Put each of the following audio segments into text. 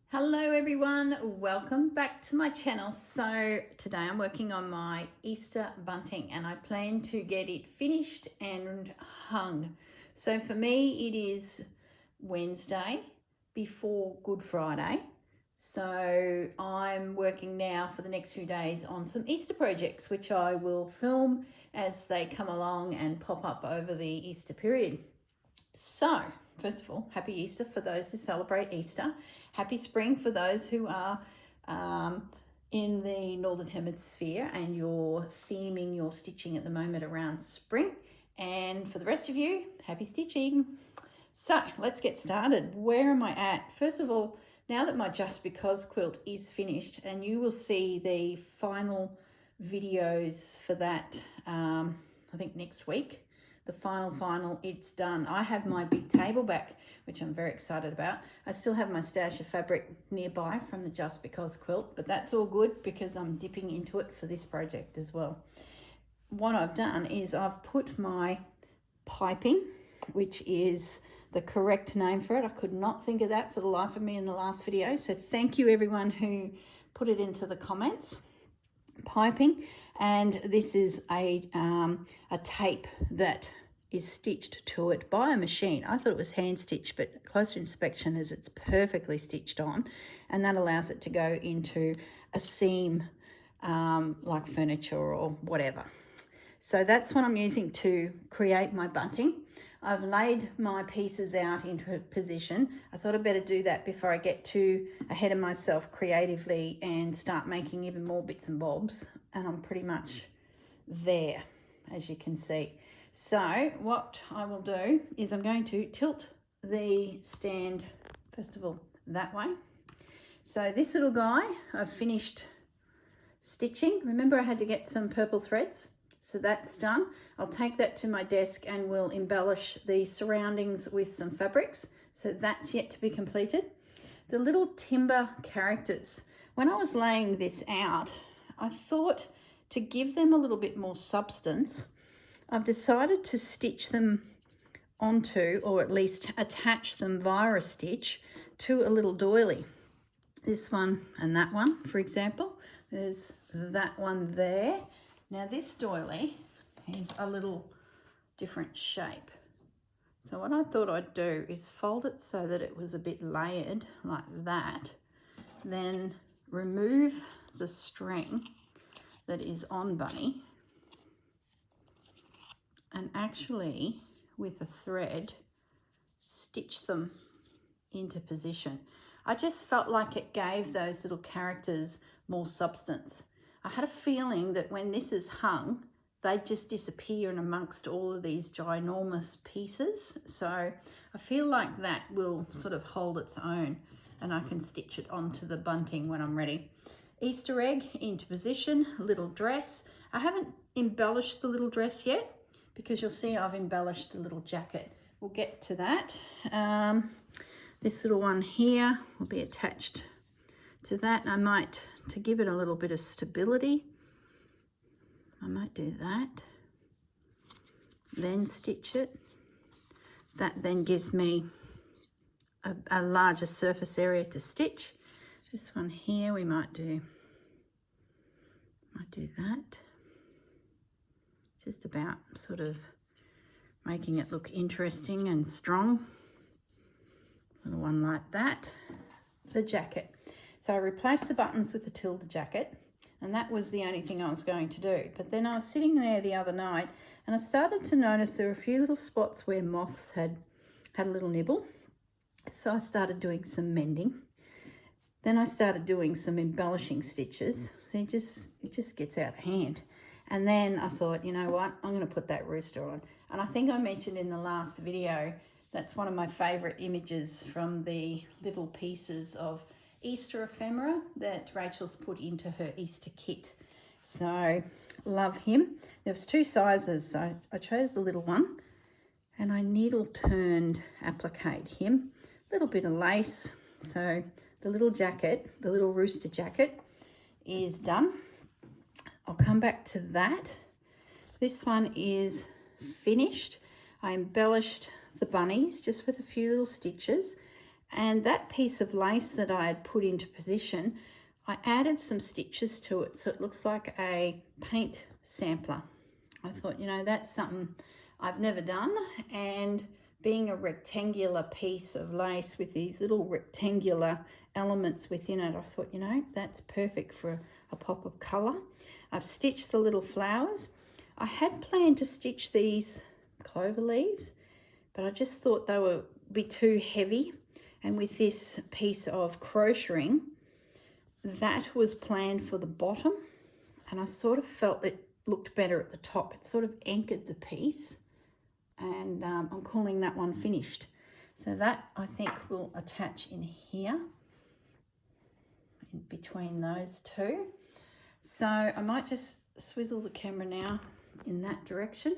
Hello everyone, welcome back to my channel. So today I'm working on my Easter bunting and I plan to get it finished and hung. So for me it is Wednesday before Good Friday. So I'm working now for the next few days on some Easter projects which I will film as they come along and pop up over the Easter period. So, first of all, happy Easter for those who celebrate Easter. Happy spring for those who are in the Northern Hemisphere and you're theming your stitching at the moment around spring. And for the rest of you, happy stitching. So, let's get started. Where am I at? First of all, now that my Just Because quilt is finished, and you will see the final videos for that, I think next week. The final, it's done. I have my big table back, which I'm very excited about. I still have my stash of fabric nearby from the Just Because quilt, but that's all good because I'm dipping into it for this project as well. What I've done is I've put my piping, which is the correct name for it. I could not think of that for the life of me in the last video. So thank you everyone who put it into the comments. Piping, and this is a tape that is stitched to it by a machine. I thought it was hand stitched, but closer inspection is it's perfectly stitched on, and that allows it to go into a seam like furniture or whatever. So that's what I'm using to create my bunting. I've laid my pieces out into a position. I thought I'd better do that before I get too ahead of myself creatively and start making even more bits and bobs. And I'm pretty much there, as you can see. So what I will do is I'm going to tilt the stand, first of all, that way. So this little guy, I've finished stitching. Remember I had to get some purple threads. So that's done. I'll take that to my desk and we'll embellish the surroundings with some fabrics. So that's yet to be completed. The little timber characters. When I was laying this out, I thought to give them a little bit more substance, I've decided to stitch them onto, or at least attach them via a stitch to a little doily. This one and that one, for example. There's that one there. Now this doily is a little different shape. So what I thought I'd do is fold it so that it was a bit layered like that. Then remove the string that is on Bunny and actually with a thread stitch them into position. I just felt like it gave those little characters more substance. I had a feeling that when this is hung, they just disappear in amongst all of these ginormous pieces. So I feel like that will sort of hold its own and I can stitch it onto the bunting when I'm ready. Easter egg into position, little dress. I haven't embellished the little dress yet because you'll see I've embellished the little jacket. We'll get to that. This little one here will be attached to that. I might, to give it a little bit of stability, I might do that, then stitch it. That then gives me a larger surface area to stitch. This one here we might do that. Just about sort of making it look interesting and strong. Little one like that. The jacket. So I replaced the buttons with the Tilda jacket, and that was the only thing I was going to do. But then I was sitting there the other night and I started to notice there were a few little spots where moths had a little nibble. So I started doing some mending. Then I started doing some embellishing stitches. So it just gets out of hand. And then I thought, you know what, I'm going to put that rooster on. And I think I mentioned in the last video, that's one of my favourite images from the little pieces of Easter ephemera that Rachel's put into her Easter kit. So love him. There was two sizes, so I chose the little one and I needle turned applique him. A little bit of lace. So the little jacket, the little rooster jacket is done. I'll come back to that. This one is finished. I embellished the bunnies just with a few little stitches And that piece of lace that I had put into position, I added some stitches to it so it looks like a paint sampler. I thought, you know, that's something I've never done, and being a rectangular piece of lace with these little rectangular elements within it, I thought, you know, that's perfect for a pop of colour. I've stitched the little flowers. I had planned to stitch these clover leaves, but I just thought they would be too heavy, and with this piece of crocheting, that was planned for the bottom, and I sort of felt it looked better at the top. It sort of anchored the piece, and I'm calling that one finished. So that I think will attach in here, in between those two. So I might just swizzle the camera now in that direction.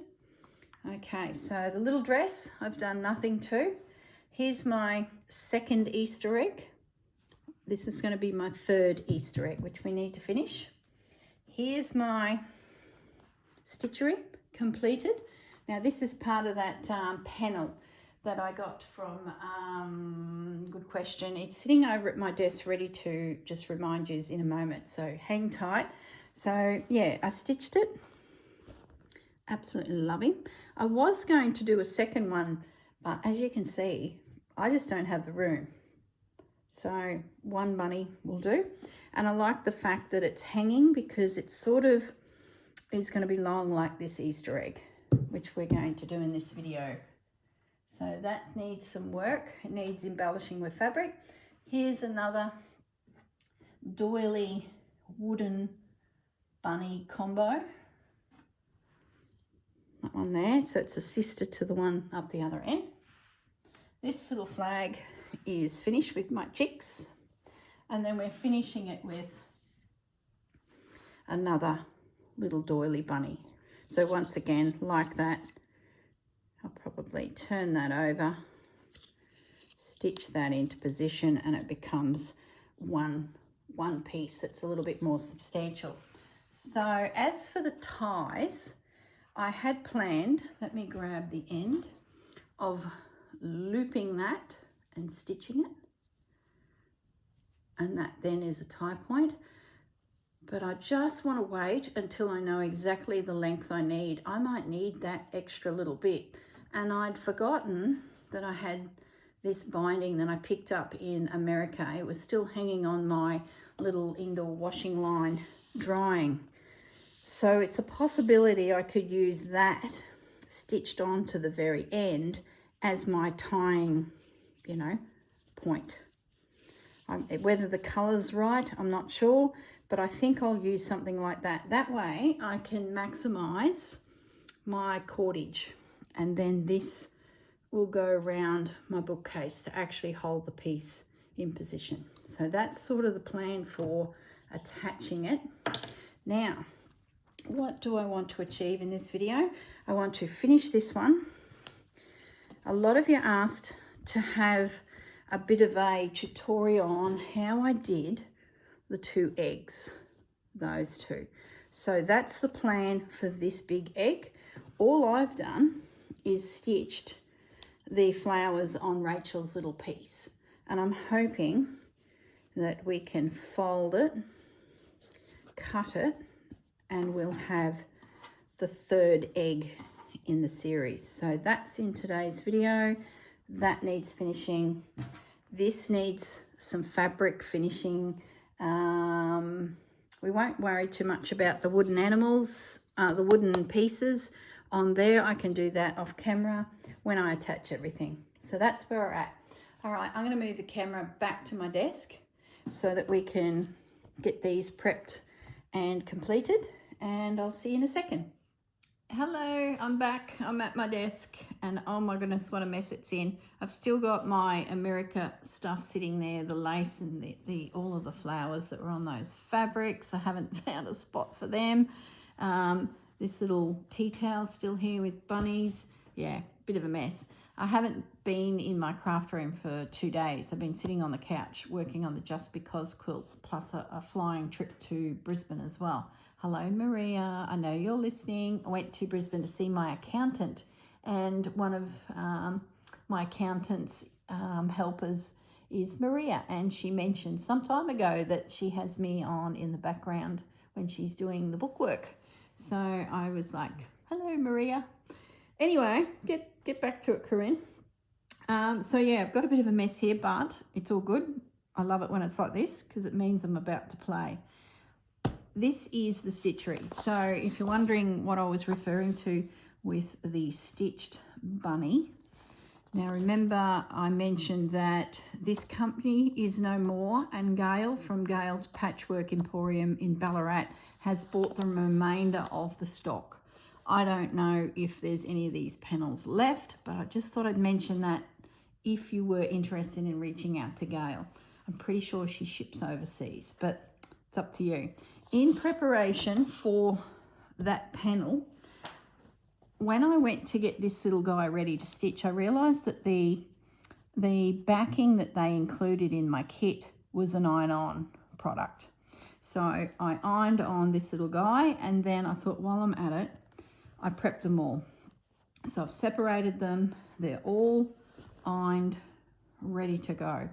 Okay, so the little dress I've done nothing to. Here's my second Easter egg. This is going to be my third Easter egg, which we need to finish. Here's my stitchery completed. Now this is part of that panel that I got from, good question. It's sitting over at my desk ready to just remind you in a moment, so hang tight. So yeah, I stitched it. Absolutely loving. I was going to do a second one, but as you can see, I just don't have the room. So one bunny will do. And I like the fact that it's hanging because it sort of is going to be long like this Easter egg, which we're going to do in this video. So that needs some work. It needs embellishing with fabric. Here's another doily wooden bunny combo. That one there, so it's a sister to the one up the other end. This little flag is finished with my chicks, and then we're finishing it with another little doily bunny. So once again, like that, I'll probably turn that over, stitch that into position, and it becomes one piece that's a little bit more substantial. So as for the ties, I had planned, let me grab the end, of looping that and stitching it, and that then is a tie point. But I just want to wait until I know exactly the length I need. I might need that extra little bit, and I'd forgotten that I had this binding that I picked up in America. It was still hanging on my little indoor washing line drying. So it's a possibility I could use that stitched on to the very end as my tying, you know, point. Whether the colour's right, I'm not sure, but I think I'll use something like that. That way I can maximise my cordage, and then this will go around my bookcase to actually hold the piece in position. So that's sort of the plan for attaching it. Now, what do I want to achieve in this video? I want to finish this one. A lot of you asked to have a bit of a tutorial on how I did the two eggs, those two. So that's the plan for this big egg. All I've done is stitched the flowers on Rachel's little piece, and I'm hoping that we can fold it, cut it, and we'll have the third egg in the series. So that's in today's video. That needs finishing. This needs some fabric finishing. We won't worry too much about the wooden animals, the wooden pieces on there. I can do that off camera when I attach everything. So that's where we're at. All right, I'm going to move the camera back to my desk so that we can get these prepped and completed, and I'll see you in a second. Hello, I'm back. I'm at my desk, and oh my goodness, what a mess it's in. I've still got my America stuff sitting there, the lace and the all of the flowers that were on those fabrics. I haven't found a spot for them. This little tea towel still here with bunnies. Yeah, bit of a mess. I haven't been in my craft room for 2 days. I've been sitting on the couch working on the Just Because quilt, plus a flying trip to Brisbane as well. Hello, Maria. I know you're listening. I went to Brisbane to see my accountant, and one of my accountant's helpers is Maria, and she mentioned some time ago that she has me on in the background when she's doing the bookwork. So I was like, hello, Maria. Anyway, get back to it, Corrine. So yeah, I've got a bit of a mess here, but it's all good. I love it when it's like this because it means I'm about to play. This is the stitchery. So if you're wondering what I was referring to with the stitched bunny, now remember I mentioned that this company is no more, and Gail from Gail's Patchwork Emporium in Ballarat has bought the remainder of the stock. I don't know if there's any of these panels left, but I just thought I'd mention that if you were interested in reaching out to Gail. I'm pretty sure she ships overseas, but it's up to you. In preparation for that panel, when I went to get this little guy ready to stitch, I realised that the backing that they included in my kit was an iron-on product. So I ironed on this little guy, and then I thought while I'm at it, I prepped them all. So I've separated them. They're all ironed, ready to go.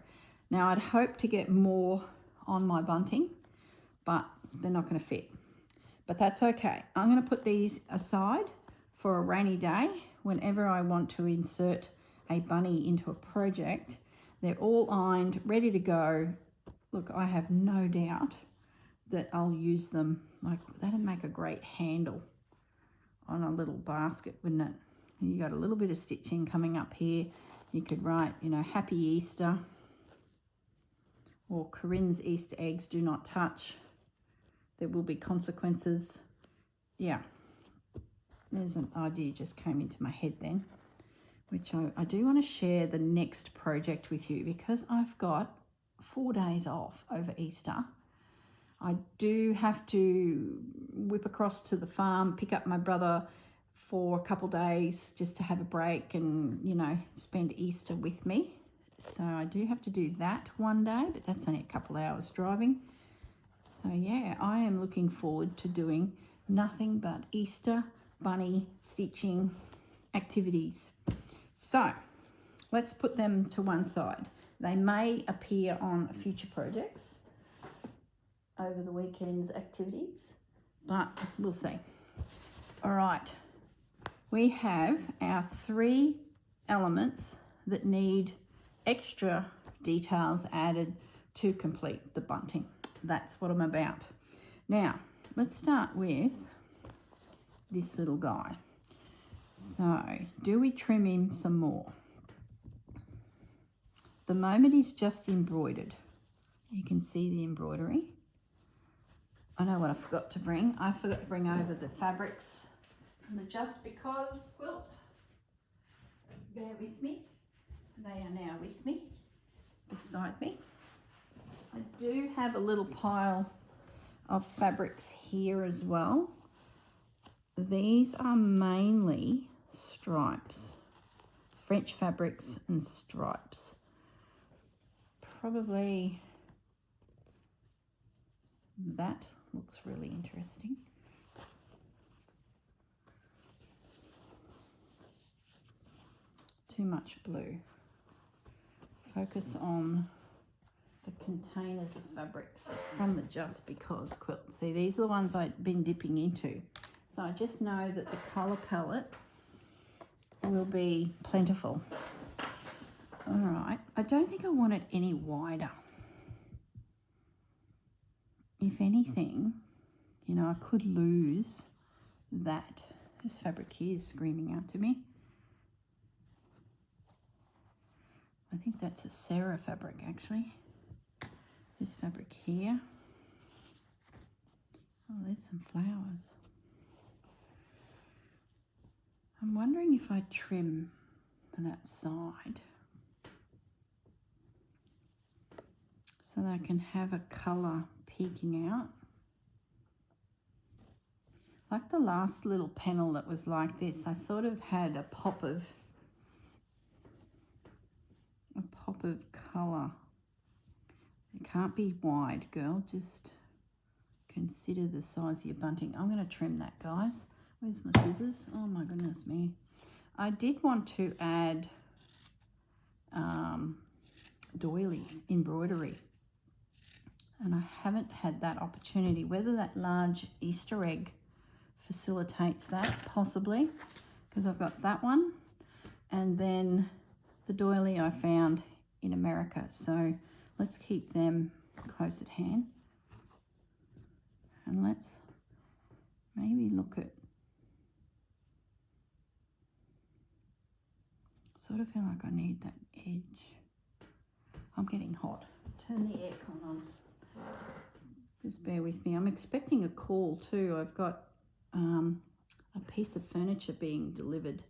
Now I'd hoped to get more on my bunting, but they're not going to fit. But that's okay. I'm going to put these aside for a rainy day whenever I want to insert a bunny into a project. They're all ironed, ready to go. Look, I have no doubt that I'll use them. Like, that'd make a great handle on a little basket, wouldn't it? And you got a little bit of stitching coming up here. You could write, you know, Happy Easter, or Corinne's Easter eggs do not touch. There will be consequences. Yeah, there's an idea just came into my head then, which I do want to share the next project with you because I've got 4 days off over Easter. I do have to whip across to the farm, pick up my brother for a couple days just to have a break and, you know, spend Easter with me. So I do have to do that one day, but that's only a couple hours driving. So yeah, I am looking forward to doing nothing but Easter bunny stitching activities. So let's put them to one side. They may appear on future projects over the weekend's activities, but we'll see. All right, we have our 3 elements that need extra details added to complete the bunting. That's what I'm about. Now, let's start with this little guy. So, do we trim him some more? The moment he's just embroidered, you can see the embroidery. I know what I forgot to bring. I forgot to bring over the fabrics from the Just Because quilt. Bear with me. They are now with me, beside me. I do have a little pile of fabrics here as well. These are mainly stripes, French fabrics and stripes. Probably that looks really interesting. Too much blue. Focus on the containers of fabrics from the Just Because quilt. See, these are the ones I've been dipping into. So I just know that the colour palette will be plentiful. All right, I don't think I want it any wider. If anything, you know, I could lose that. This fabric here is screaming out to me. I think that's a Sarah fabric actually. This fabric here. Oh, there's some flowers. I'm wondering if I trim that side so that I can have a colour peeking out. Like the last little panel that was like this, I sort of had a pop of colour. It can't be wide, girl. Just consider the size of your bunting. I'm going to trim that, guys. Where's my scissors? Oh my goodness me. I did want to add doilies, embroidery. And I haven't had that opportunity. Whether that large Easter egg facilitates that, possibly, because I've got that one and then the doily I found in America. So let's keep them close at hand. And let's maybe look at, sort of feel like I need that edge. I'm getting hot. Turn the aircon on. Just bear with me. I'm expecting a call too. I've got a piece of furniture being delivered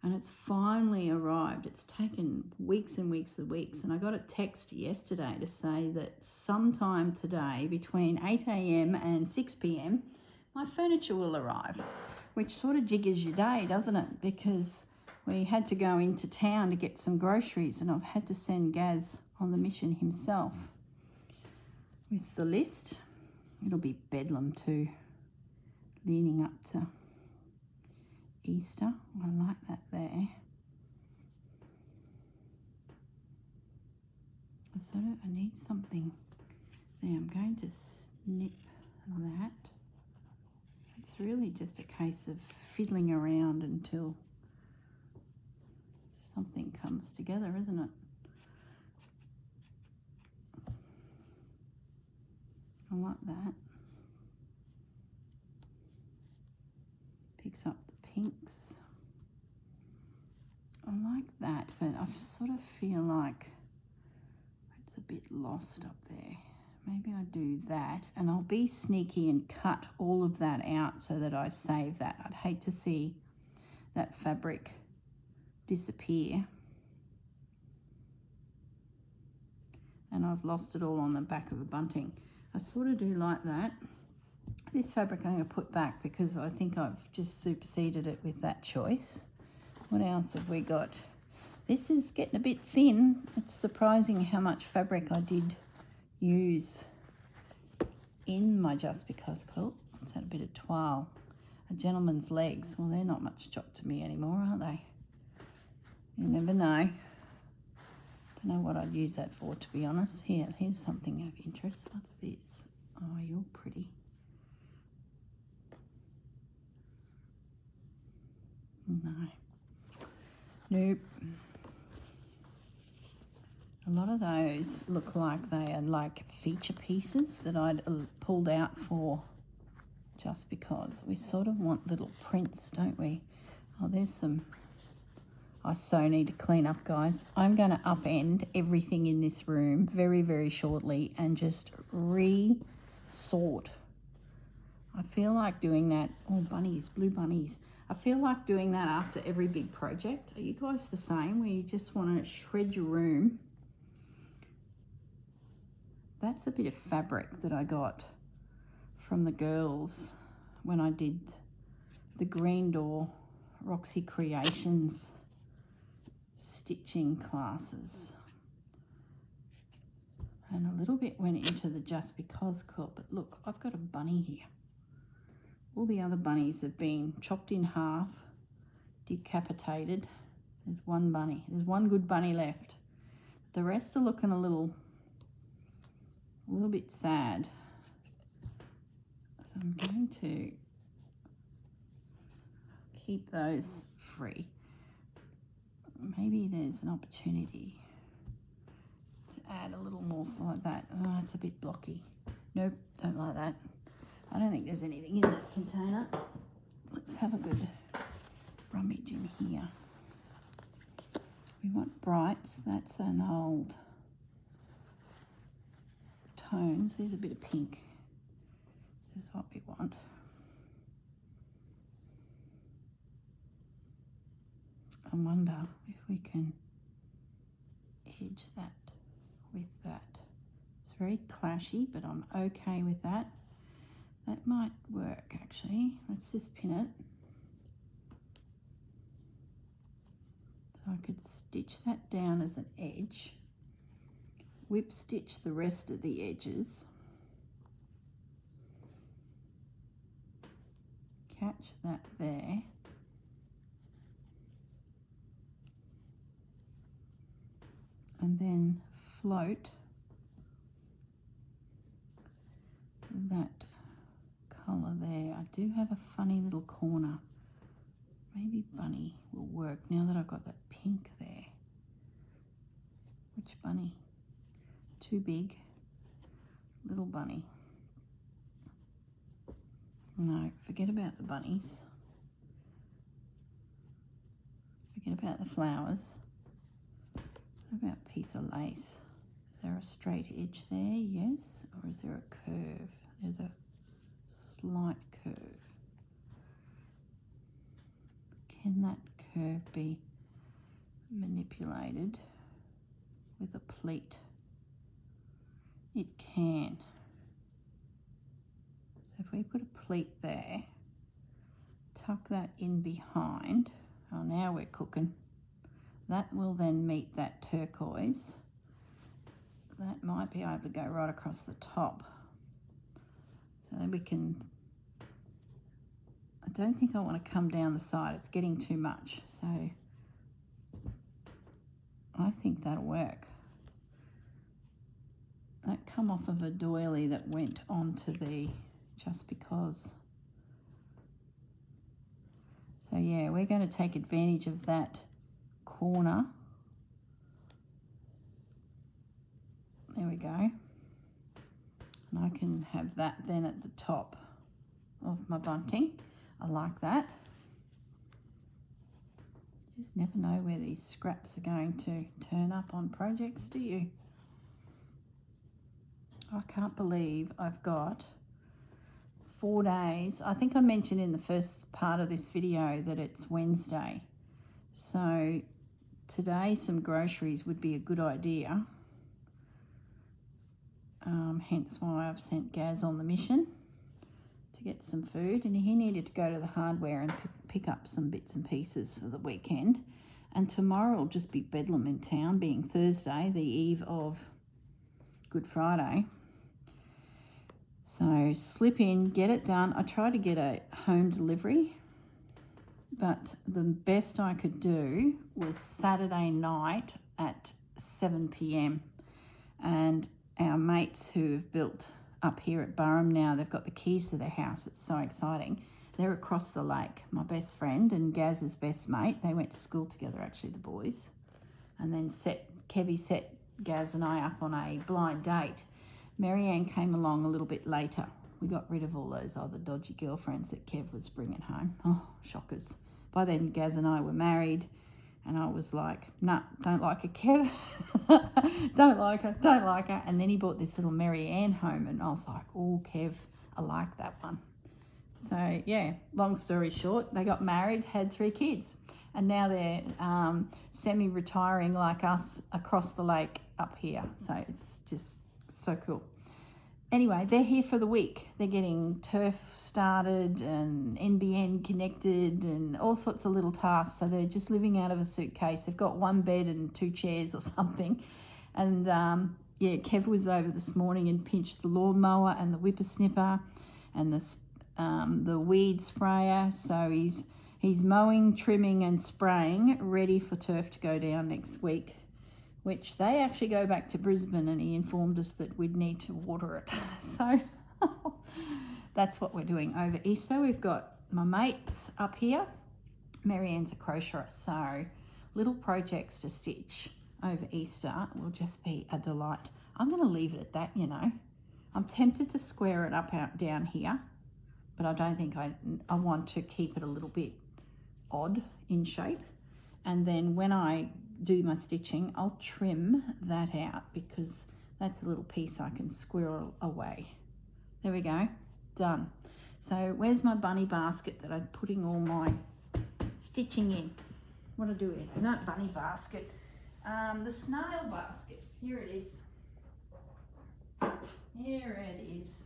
and it's finally arrived. It's taken weeks and weeks and weeks, and I got a text yesterday to say that sometime today between 8 a.m. and 6 p.m. my furniture will arrive, which sort of jiggers your day, doesn't it? Because we had to go into town to get some groceries and I've had to send Gaz on the mission himself with the list. It'll be bedlam too, leading up to Easter. I like that there. So I need something there. I'm going to snip that. It's really just a case of fiddling around until something comes together, isn't it? I like that. Picks up the pinks. I like that, but I sort of feel like it's a bit lost up there. Maybe I do that, and I'll be sneaky and cut all of that out so that I save that. I'd hate to see that fabric disappear. And I've lost it all on the back of a bunting. I sort of do like that. This fabric I'm going to put back because I think I've just superseded it with that choice. What else have we got? This is getting a bit thin. It's surprising how much fabric I did use in my Just Because quilt. Let's add a bit of toile. A gentleman's legs. Well, they're not much chop to me anymore, are they? You never know. Don't know what I'd use that for, to be honest. Here's something of interest. What's this? Oh, you're pretty. No. Nope. A lot of those look like they are like feature pieces that I'd pulled out for Just Because. We sort of want little prints, don't we? Oh, there's some... I so need to clean up, guys. I'm going to upend everything in this room very, very shortly and just re-sort. I feel like doing that. Oh, bunnies, blue bunnies. I feel like doing that after every big project. Are you guys the same, where you just want to shred your room? That's a bit of fabric that I got from the girls when I did the Green Door Roxy Creations stitching classes. And a little bit went into the Just Because quilt, but look, I've got a bunny here. All the other bunnies have been chopped in half, decapitated. There's one bunny. There's one good bunny left. The rest are looking a little bit sad. So I'm going to keep those free. Maybe there's an opportunity to add a little morsel like that. Oh, it's a bit blocky. Nope, don't like that. I don't think there's anything in that container. Let's have a good rummage in here. We want brights. That's an old tones. There's a bit of pink. This is what we want. I wonder if we can edge that with that. It's very clashy, but I'm okay with that. That might work, actually. Let's just pin it. So I could stitch that down as an edge, whip stitch the rest of the edges, catch that there, and then float that colour there. I do have a funny little corner. Maybe bunny will work now that I've got that pink there. Which bunny? Too big. Little bunny. No, forget about the bunnies. Forget about the flowers. What about a piece of lace? Is there a straight edge there? Yes. Or is there a curve? There's a slight curve. Can that curve be manipulated with a pleat? It can. So if we put a pleat there, tuck that in behind, oh, now we're cooking. That will then meet that turquoise. That might be able to go right across the top. So then we can, I don't think I want to come down the side. It's getting too much. So I think that'll work. That come off of a doily that went onto the just because. So yeah, we're going to take advantage of that corner. There we go. And I can have that then at the top of my bunting. I like that. You just never know where these scraps are going to turn up on projects, do you? I can't believe I've got 4 days. I think I mentioned in the first part of this video that it's Wednesday. So today some groceries would be a good idea. Hence why I've sent Gaz on the mission to get some food, and he needed to go to the hardware and pick up some bits and pieces for the weekend. And tomorrow will just be bedlam in town, being Thursday, the eve of Good Friday. So slip in, get it done. I tried to get a home delivery, but the best I could do was Saturday night at 7 p.m. And our mates who have built up here at Burrum now, they've got the keys to their house. It's so exciting. They're across the lake. My best friend and Gaz's best mate, they went to school together, actually, the boys. And then Kevy set Gaz and I up on a blind date. Marianne came along a little bit later. We got rid of all those other dodgy girlfriends that Kev was bringing home. Oh, shockers. By then, Gaz and I were married, and I was like, nah, don't like her, Kev. Don't like her. And then he brought this little Marianne home, and I was like, oh, Kev, I like that one. So, yeah, long story short, they got married, had 3 kids, and now they're semi-retiring like us across the lake up here. So it's just so cool. Anyway, they're here for the week. They're getting turf started and NBN connected and all sorts of little tasks. So they're just living out of a suitcase. They've got 1 bed and 2 chairs or something. And yeah, Kev was over this morning and pinched the lawnmower and the whippersnipper and the weed sprayer. So he's mowing, trimming and spraying, ready for turf to go down next week, which they actually go back to Brisbane, and he informed us that we'd need to water it. So that's what we're doing over Easter. We've got my mates up here. Marianne's a crocheter, so little projects to stitch over Easter will just be a delight. I'm going to leave it at that, you know. I'm tempted to square it up out down here, but I don't think I want to keep it a little bit odd in shape. And then when I do my stitching, I'll trim that out because that's a little piece I can squirrel away. There we go, done. So where's my bunny basket that I'm putting all my stitching in? What do I do here? Not bunny basket, the snail basket. Here it is. Here it is.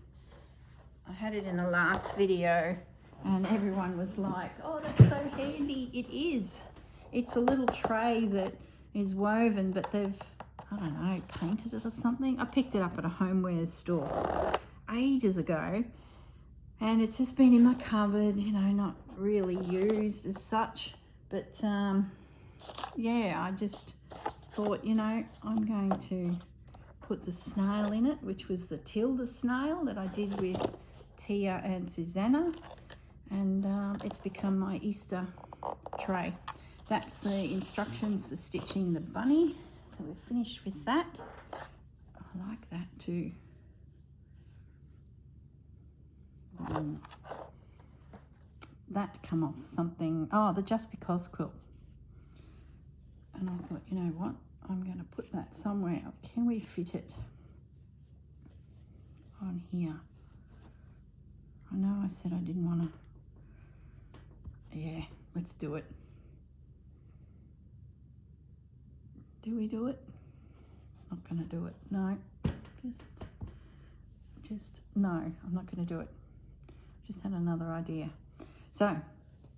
I had it in the last video and everyone was like, oh, that's so handy. It is. It's a little tray that is woven, but they've, I don't know, painted it or something. I picked it up at a homewares store ages ago, and it's just been in my cupboard, you know, not really used as such. But yeah, I just thought, you know, I'm going to put the snail in it, which was the Tilda snail that I did with Tia and Susanna, and it's become my Easter tray. That's the instructions for stitching the bunny, so we're finished with that. I like that too. That come off something, oh, the Just Because quilt. And I thought, you know what, I'm going to put that somewhere. Can we fit it on here? I know I said I didn't want to. Yeah, let's do it. Do we do it? Not going to do it. No, just no, I'm not going to do it. Just had another idea. So,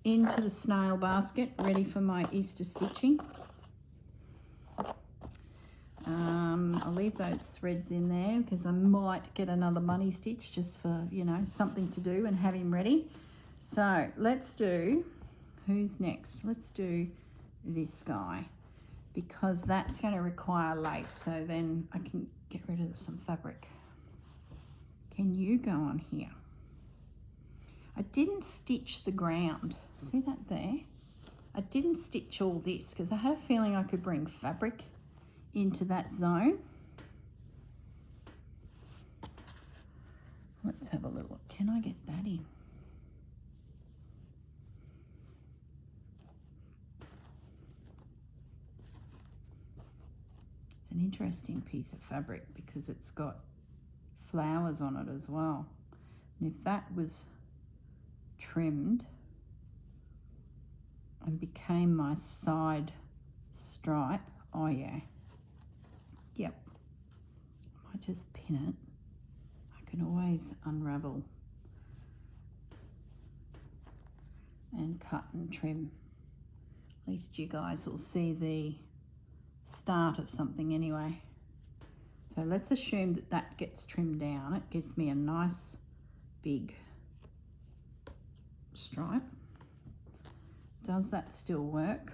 into the snail basket, ready for my Easter stitching. I'll leave those threads in there because I might get another bunny stitch just for, you know, something to do and have him ready. So let's do, who's next? Let's do this guy, because that's going to require lace, so then I can get rid of some fabric. Can you go on here? I didn't stitch the ground. See that there? I didn't stitch all this because I had a feeling I could bring fabric into that zone. Let's have a little look. Can I get that in? It's an interesting piece of fabric because it's got flowers on it as well. And if that was trimmed and became my side stripe, oh yeah, yep, I might just pin it. I can always unravel and cut and trim. At least you guys will see the start of something anyway. So let's assume that that gets trimmed down. It gives me a nice big stripe. Does that still work?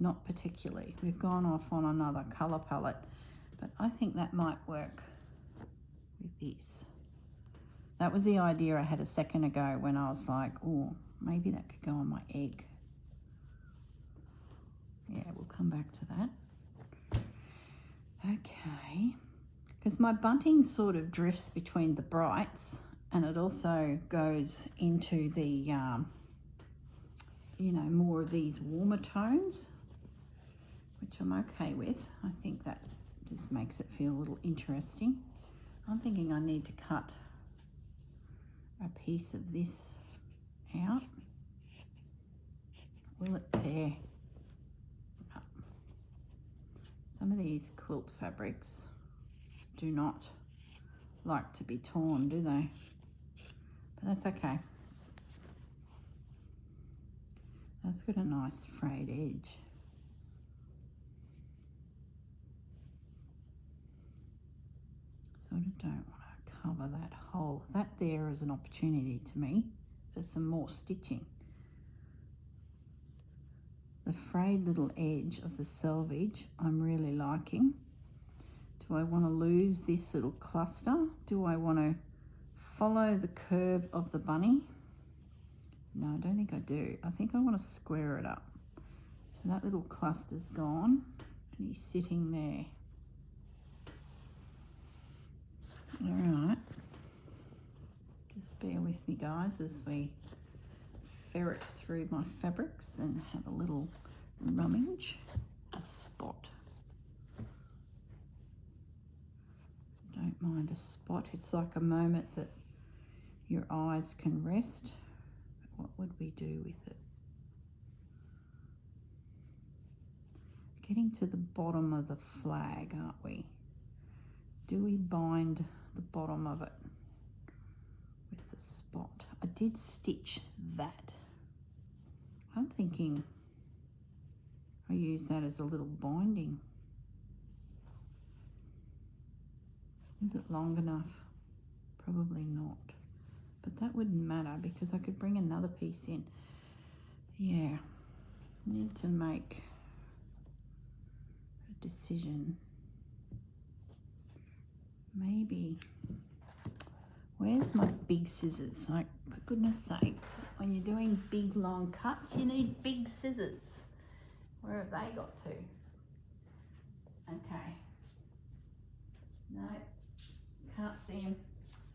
Not particularly. We've gone off on another colour palette, but I think that might work with this. That was the idea I had a second ago when I was like, oh, maybe that could go on my egg. Yeah, we'll come back to that. Okay, because my bunting sort of drifts between the brights, and it also goes into the, you know, more of these warmer tones, which I'm okay with. I think that just makes it feel a little interesting. I'm thinking I need to cut a piece of this out. Will it tear? No. Some of these quilt fabrics do not like to be torn, do they? But that's okay. That's got a nice frayed edge. Sort of don't want to cover that hole. That there is an opportunity to me for some more stitching. The frayed little edge of the selvage I'm really liking. Do I want to lose this little cluster? Do I want to follow the curve of the bunny? No, I don't think I do. I think I want to square it up. So that little cluster's gone and he's sitting there. All right, just bear with me guys as we ferret through my fabrics and have a little rummage. A spot. Don't mind a spot. It's like a moment that your eyes can rest. What would we do with it? Getting to the bottom of the flag, aren't we? Do we bind the bottom of it with the spot? I did stitch that. I'm thinking I use that as a little binding. Is it long enough? Probably not. But that wouldn't matter because I could bring another piece in. Yeah, need to make decision. Maybe, where's my big scissors? Like, for goodness sakes, when you're doing big long cuts, you need big scissors. Where have they got to? Okay. No, can't see them.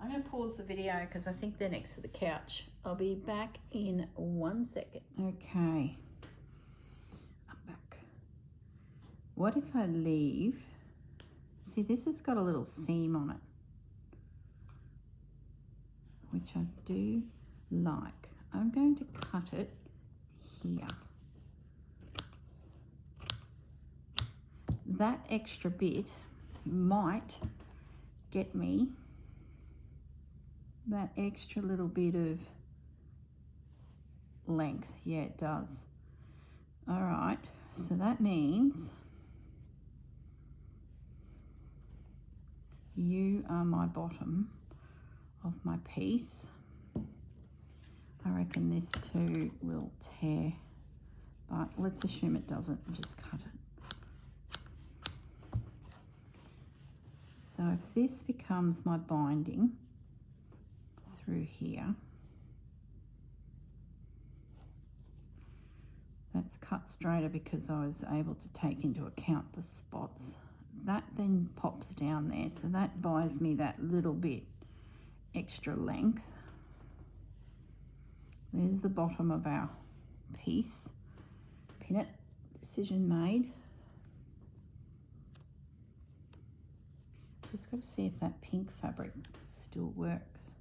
I'm going to pause the video because I think they're next to the couch. I'll be back in 1 second. Okay, I'm back. What if I leave? See, this has got a little seam on it, which I do like. I'm going to cut it here. That extra bit might get me that extra little bit of length. Yeah, it does. All right, so that means you are my bottom of my piece. I reckon this too will tear, but let's assume it doesn't and just cut it. So if this becomes my binding through here, that's cut straighter because I was able to take into account the spots. That then pops down there, so that buys me that little bit extra length. There's the bottom of our piece. Pin it, decision made. Just got to see if that pink fabric still works.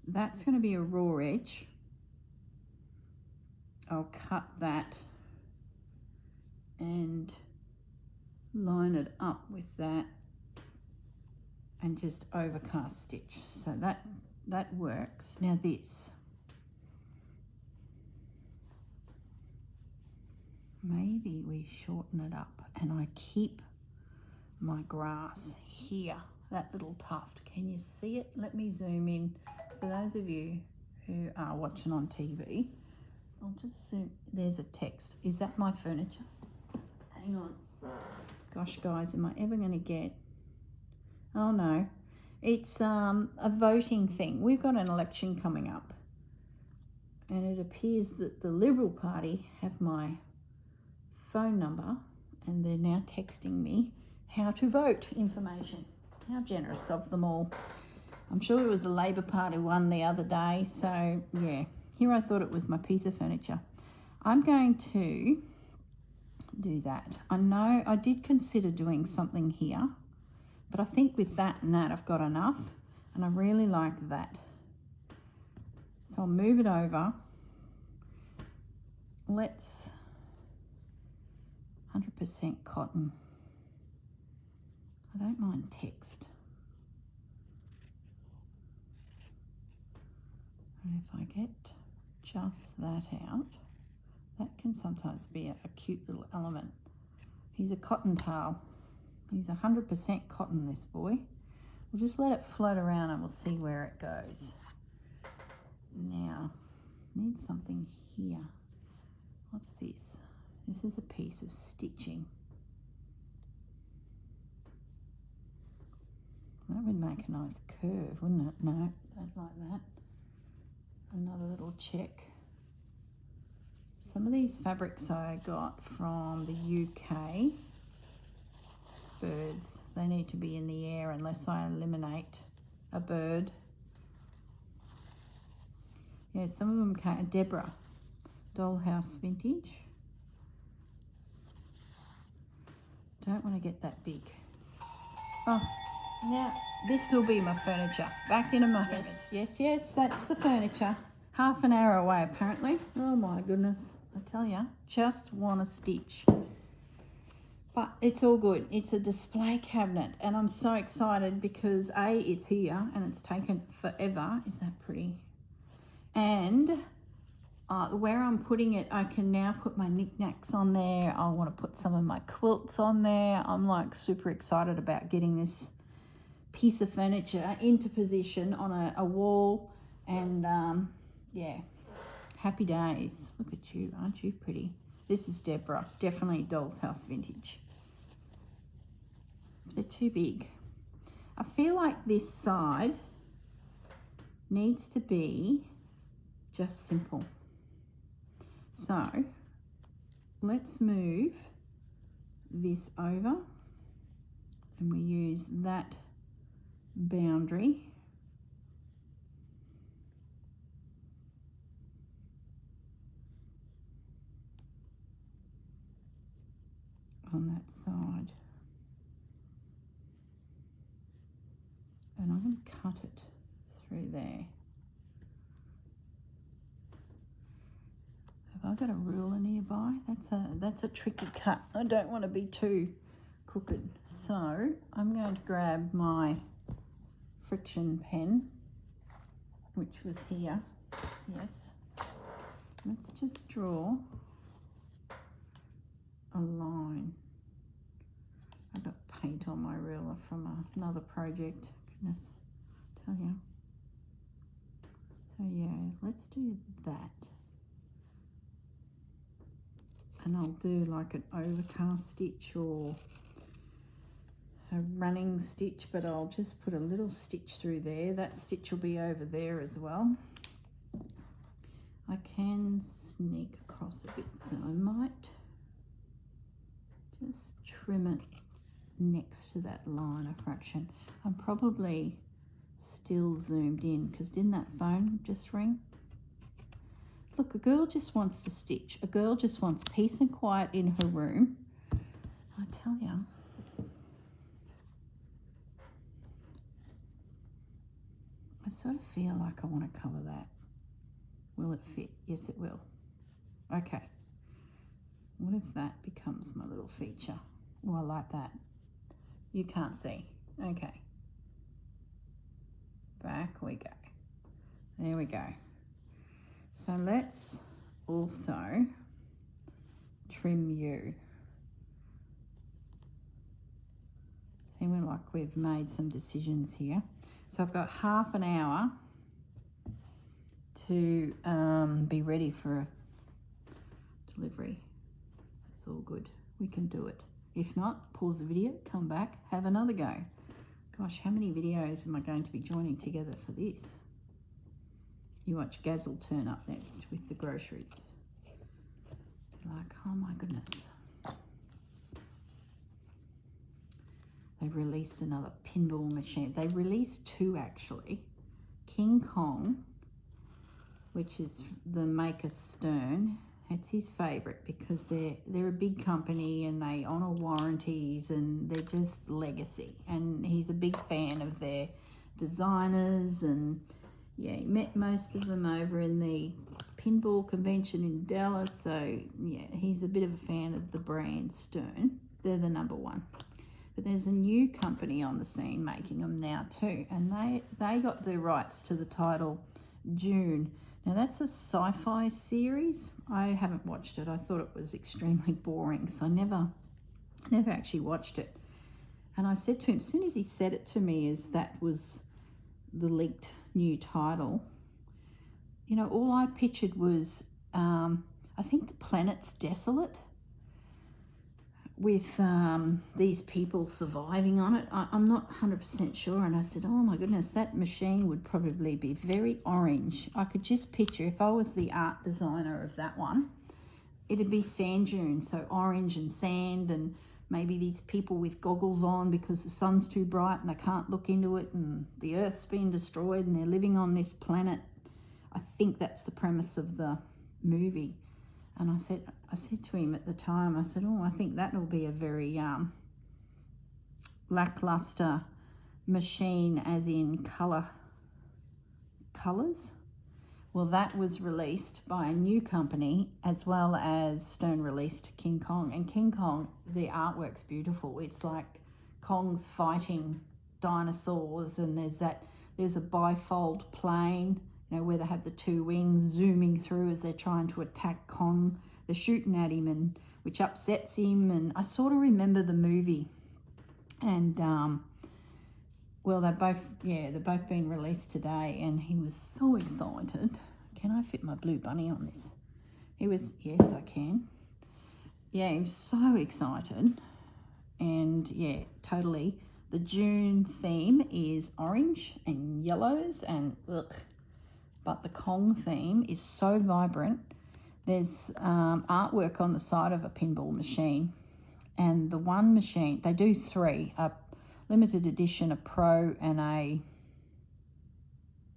That's going to be a raw edge. I'll cut that and line it up with that and just overcast stitch. So that works. Now this, maybe we shorten it up and I keep my grass here, that little tuft. Can you see it? Let me zoom in. For those of you who are watching on TV, I'll just zoom. There's a text. Is that my furniture? Hang on. Gosh, guys, am I ever going to get... Oh, no. It's a voting thing. We've got an election coming up. And it appears that the Liberal Party have my phone number and they're now texting me how to vote information. How generous of them all. I'm sure it was the Labor Party one the other day. So, yeah. Here I thought it was my piece of furniture. I'm going to do that. I know I did consider doing something here, but I think with that and that I've got enough, and I really like that. So I'll move it over. Let's 100% cotton. I don't mind text. And if I get just that out, that can sometimes be a cute little element. He's a cottontail. He's 100% cotton, this boy. We'll just let it float around and we'll see where it goes. Now, need something here. What's this? This is a piece of stitching. That would make a nice curve, wouldn't it? No, don't like that. Another little check. Some of these fabrics I got from the UK. Birds, they need to be in the air unless I eliminate a bird. Yeah, some of them came. Deborah, Dollhouse Vintage. Don't want to get that big. Oh, now this will be my furniture. Back in a moment. Yes, that's the furniture. Half an hour away apparently. Oh my goodness, I tell ya, just want to stitch. But it's all good. It's a display cabinet and I'm so excited because A, it's here and it's taken forever. Is that pretty? And where I'm putting it, I can now put my knickknacks on there. I want to put some of my quilts on there. I'm like super excited about getting this piece of furniture into position on a wall. And yeah, happy days. Look at you, aren't you pretty? This is Deborah, definitely Doll's House Vintage. They're too big. I feel like this side needs to be just simple. So let's move this over and we use that boundary on that side. And I'm going to cut it through there. Have I got a ruler nearby? That's a tricky cut. I don't want to be too crooked. So I'm going to grab my friction pen, which was here. Yes. Let's just draw a line. I've got paint on my ruler from another project. Goodness, tell you. So yeah, let's do that. And I'll do like an overcast stitch or a running stitch, but I'll just put a little stitch through there. That stitch will be over there as well. I can sneak across a bit, so I might just trim it next to that line of fraction. I'm probably still zoomed in because didn't that phone just ring? Look, a girl just wants to stitch. A girl just wants peace and quiet in her room. I tell you. I sort of feel like I want to cover that. Will it fit? Yes, it will. Okay. What if that becomes my little feature? Oh, I like that. You can't see. Okay. Back we go. There we go. So let's also trim you. Seems like we've made some decisions here. So I've got half an hour to be ready for a delivery. It's all good. We can do it. If not, pause the video, come back, have another go. Gosh, how many videos am I going to be joining together for this? You watch Gazzle turn up next with the groceries. You're like, oh my goodness. They've released another pinball machine. They released two actually. King Kong, which is the maker Stern. It's his favourite because they're a big company and they honour warranties and they're just legacy. And he's a big fan of their designers and yeah, he met most of them over in the pinball convention in Dallas. So yeah, he's a bit of a fan of the brand Stern. They're the number one. But there's a new company on the scene making them now too. And they got the rights to the title June. Now that's a sci-fi series. I haven't watched it. I thought it was extremely boring, so I never actually watched it. And I said to him, as soon as he said it to me, as that was the leaked new title, you know, all I pictured was, I think the planet's desolate with these people surviving on it. I'm not 100% sure. And I said, oh my goodness, that machine would probably be very orange. I could just picture, if I was the art designer of that one, it'd be sand dunes, so orange and sand, and maybe these people with goggles on because the sun's too bright and they can't look into it, and the earth's been destroyed and they're living on this planet. I think that's the premise of the movie. And I said to him at the time, I said, oh, I think that'll be a very lackluster machine, as in colours. Well, that was released by a new company, as well as Stern released King Kong. And King Kong, the artwork's beautiful. It's like Kong's fighting dinosaurs, and there's a bifold plane, you know, where they have the two wings zooming through as they're trying to attack Kong. They're shooting at him, and which upsets him. And I sort of remember the movie. And well, they've both been released today, and he was so excited. Can I fit my blue bunny on this? He was, yes, I can. yeah, he was so excited. And yeah, totally. The June theme is orange and yellows and ugh. But the Kong theme is so vibrant. There's artwork on the side of a pinball machine. And the one machine, they do three, a limited edition, a pro and a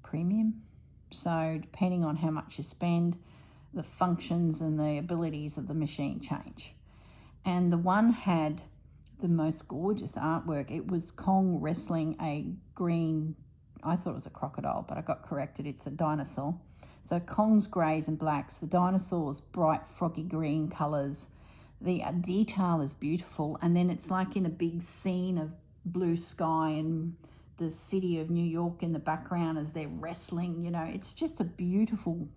premium. So depending on how much you spend, the functions and the abilities of the machine change. And the one had the most gorgeous artwork. It was Kong wrestling a green, I thought it was a crocodile, but I got corrected, it's a dinosaur. So Kong's greys and blacks, the dinosaur's bright froggy green colours. The detail is beautiful, and then it's like in a big scene of blue sky and the city of New York in the background as they're wrestling. You know, it's just a beautiful,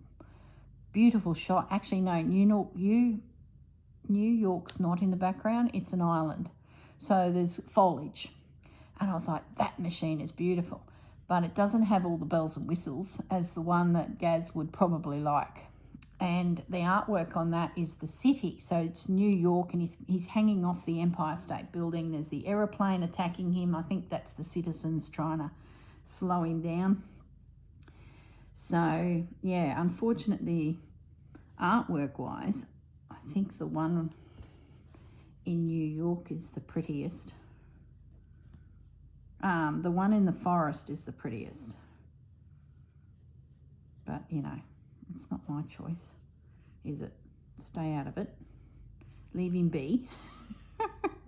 beautiful shot. Actually, no, New York's not in the background, it's an island. So there's foliage. And I was like, that machine is beautiful. But it doesn't have all the bells and whistles as the one that Gaz would probably like. And the artwork on that is the city. So it's New York, and he's hanging off the Empire State Building. There's the aeroplane attacking him. I think that's the citizens trying to slow him down. So, yeah, unfortunately, artwork-wise, I think the one in New York is the prettiest. The one in the forest is the prettiest. But, you know, it's not my choice, is it? Stay out of it. Leave him be.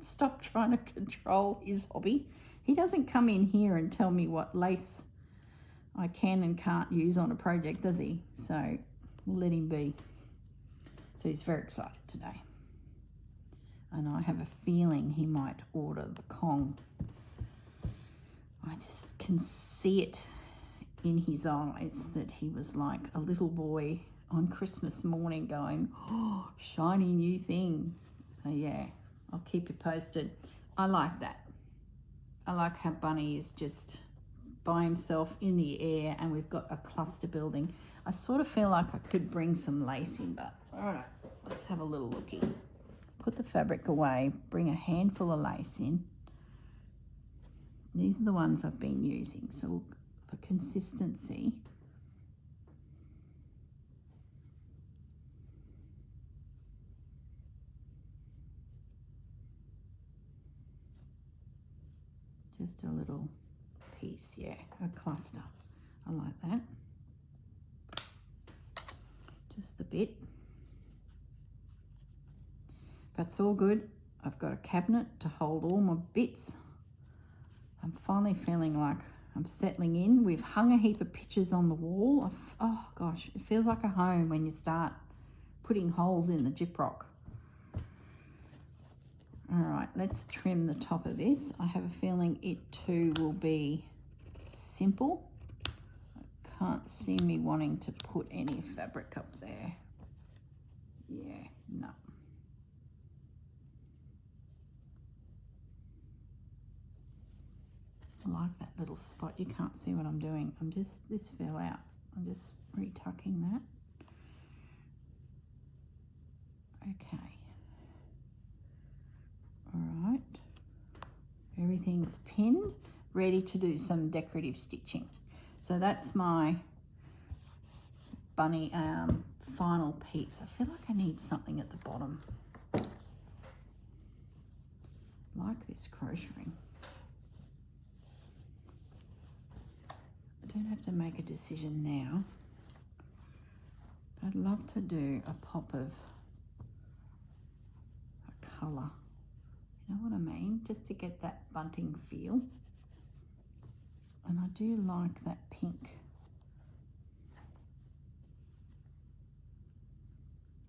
Stop trying to control his hobby. He doesn't come in here and tell me what lace I can and can't use on a project, does he? So we'll let him be. So he's very excited today. And I have a feeling he might order the Kong. I just can see it in his eyes that he was like a little boy on Christmas morning going, oh, shiny new thing. So yeah, I'll keep you posted. I like that. I like how Bunny is just by himself in the air and we've got a cluster building. I sort of feel like I could bring some lace in, but all right, let's have a little looky. Put the fabric away, bring a handful of lace in. These are the ones I've been using, so for consistency, just a little piece, yeah, a cluster. I like that. Just a bit. But it's all good. I've got a cabinet to hold all my bits. I'm finally feeling like I'm settling in. We've hung a heap of pictures on the wall. Oh gosh, it feels like a home when you start putting holes in the gyprock. All right, let's trim the top of this. I have a feeling it too will be simple. I can't see me wanting to put any fabric up there. Yeah, no. I like that little spot. You can't see what I'm doing. This fell out. I'm just retucking that. Okay. All right. Everything's pinned, ready to do some decorative stitching. So that's my bunny final piece. I feel like I need something at the bottom. I like this crocheting. I don't have to make a decision now. I'd love to do a pop of a colour. You know what I mean? Just to get that bunting feel. And I do like that pink.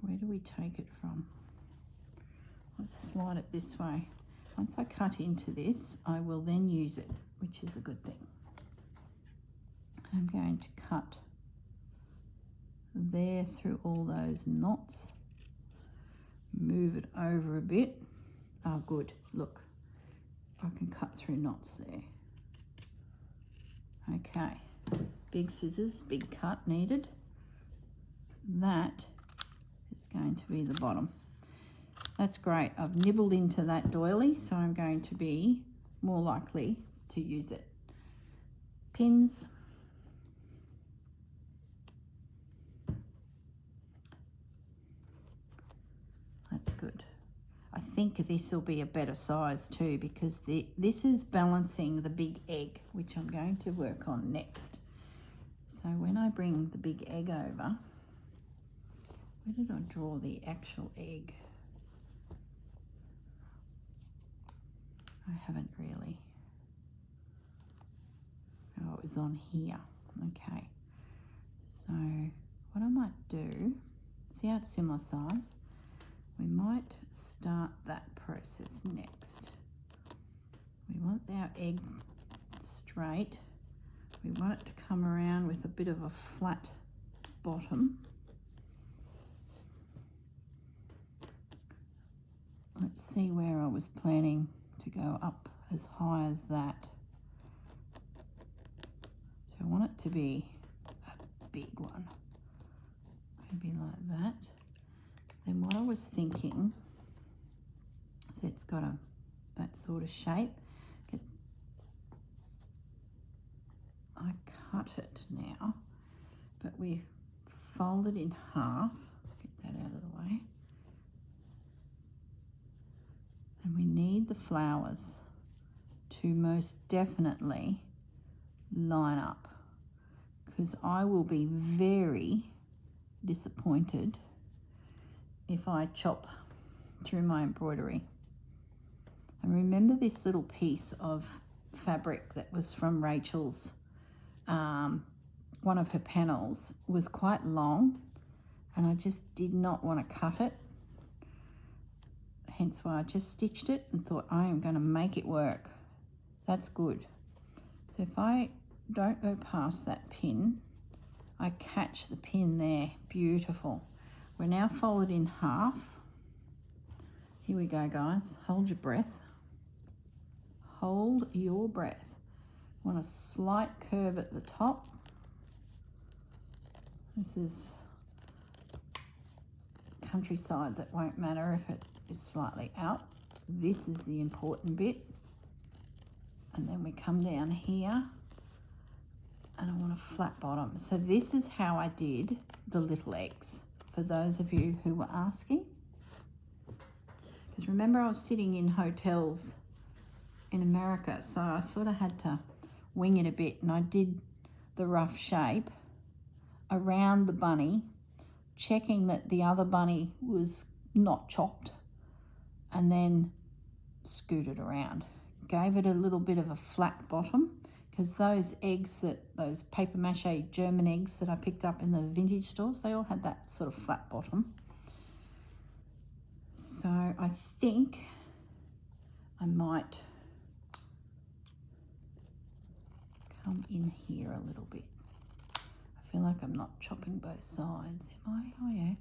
Where do we take it from? Let's slide it this way. Once I cut into this, I will then use it, which is a good thing. I'm going to cut there through all those knots, move it over a bit. Oh, good, look, I can cut through knots there. Okay, big scissors, big cut needed. That is going to be the bottom. That's great. I've nibbled into that doily, so I'm going to be more likely to use it. Pins. That's good. I think this will be a better size too, because this is balancing the big egg, which I'm going to work on next. So when I bring the big egg over, where did I draw the actual egg? I haven't really. Oh, it was on here. Okay. So what I might do, see how it's similar size? We might start that process next. We want our egg straight. We want it to come around with a bit of a flat bottom. Let's see where I was planning to go up as high as that. So I want it to be a big one, maybe like that. Then what I was thinking, so it's got that sort of shape. I cut it now, but we fold it in half. Get that out of the way. And we need the flowers to most definitely line up, because I will be very disappointed if I chop through my embroidery. And remember this little piece of fabric that was from Rachel's, one of her panels was quite long, and I just did not want to cut it. Hence why I just stitched it and thought I am going to make it work. That's good. So if I don't go past that pin, I catch the pin there. Beautiful. We're now folded in half. Here we go, guys. Hold your breath. Hold your breath. Want a slight curve at the top. This is countryside, that won't matter if it is slightly out. This is the important bit. And then we come down here and I want a flat bottom. So this is how I did the little eggs, for those of you who were asking. Because remember, I was sitting in hotels in America, so I sort of had to wing it a bit, and I did the rough shape around the bunny, checking that the other bunny was not chopped, and then scooted around. Gave it a little bit of a flat bottom, because those eggs, those paper mache German eggs that I picked up in the vintage stores, they all had that sort of flat bottom. So I think I might come in here a little bit. I feel like I'm not chopping both sides, am I? Oh yeah.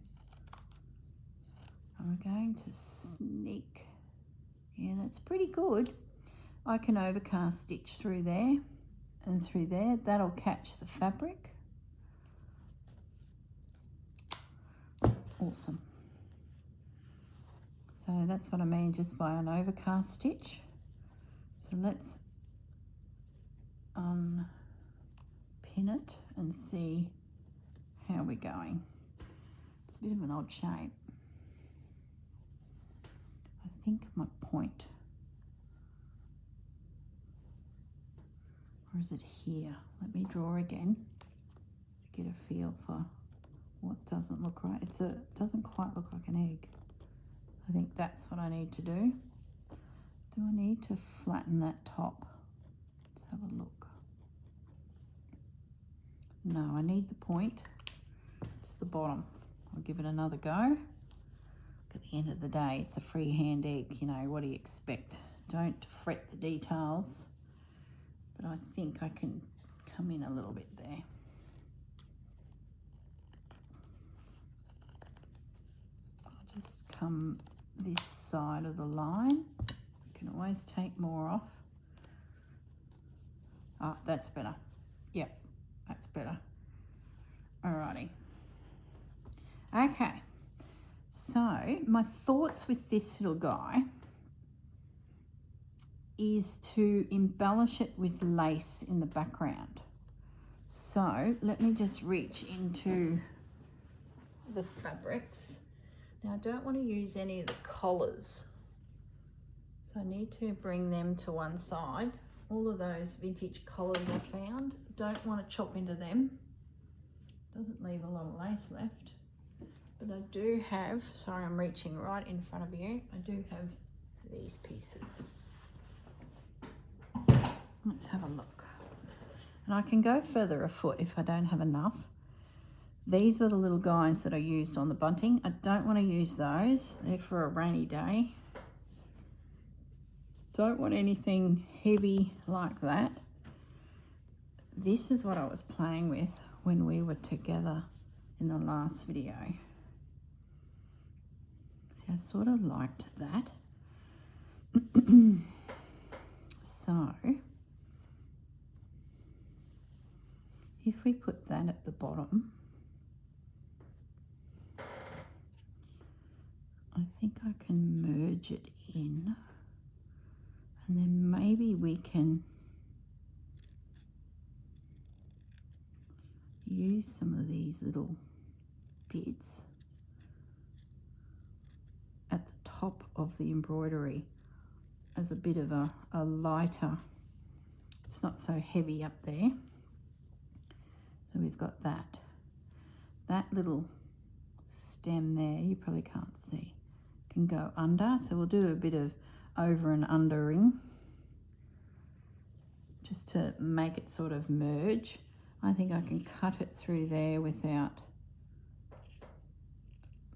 I'm going to sneak. Yeah, that's pretty good. I can overcast stitch through there and through there. That'll catch the fabric. Awesome. So that's what I mean just by an overcast stitch. So let's unpin it and see how we're going. It's a bit of an odd shape. I think my point, or is it here? Let me draw again to get a feel for what doesn't look right. It doesn't quite look like an egg. I think that's what I need to do. Do I need to flatten that top? Let's have a look. No, I need the point. It's the bottom. I'll give it another go. At the end of the day, it's a freehand egg, you know, what do you expect? Don't fret the details, but I think I can come in a little bit there. I'll just come this side of the line. You can always take more off. Ah, that's better. Yep, that's better. Alrighty. Okay, So my thoughts with this little guy is to embellish it with lace in the background. So let me just reach into the fabrics. Now I don't want to use any of the collars, so I need to bring them to one side. All of those vintage collars I found, don't want to chop into them. Doesn't leave a lot of lace left. But I do have, sorry I'm reaching right in front of you, I do have these pieces. Let's have a look. And I can go further afoot if I don't have enough. These are the little guys that I used on the bunting. I don't want to use those. They're for a rainy day. Don't want anything heavy like that. This is what I was playing with when we were together in the last video. See, I sort of liked that. So if we put that at the bottom, I think I can merge it in, and then maybe we can use some of these little bits at the top of the embroidery as a bit of a lighter, it's not so heavy up there. So we've got that little stem there, you probably can't see, can go under. So we'll do a bit of over and undering just to make it sort of merge. I think I can cut it through there without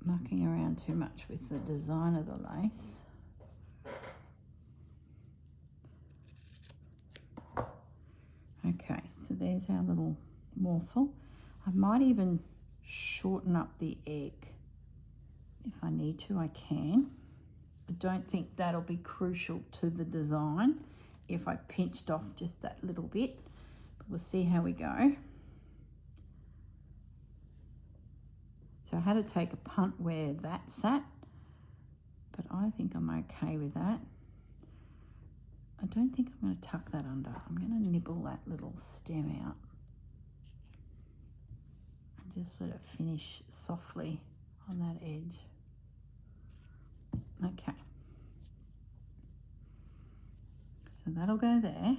mucking around too much with the design of the lace. Okay, so there's our little morsel. I might even shorten up the egg. If I need to, I can. I don't think that'll be crucial to the design if I pinched off just that little bit, but we'll see how we go. So I had to take a punt where that sat, but I think I'm okay with that. I don't think I'm going to tuck that under. I'm going to nibble that little stem out and just let it finish softly on that edge. Okay. So that'll go there.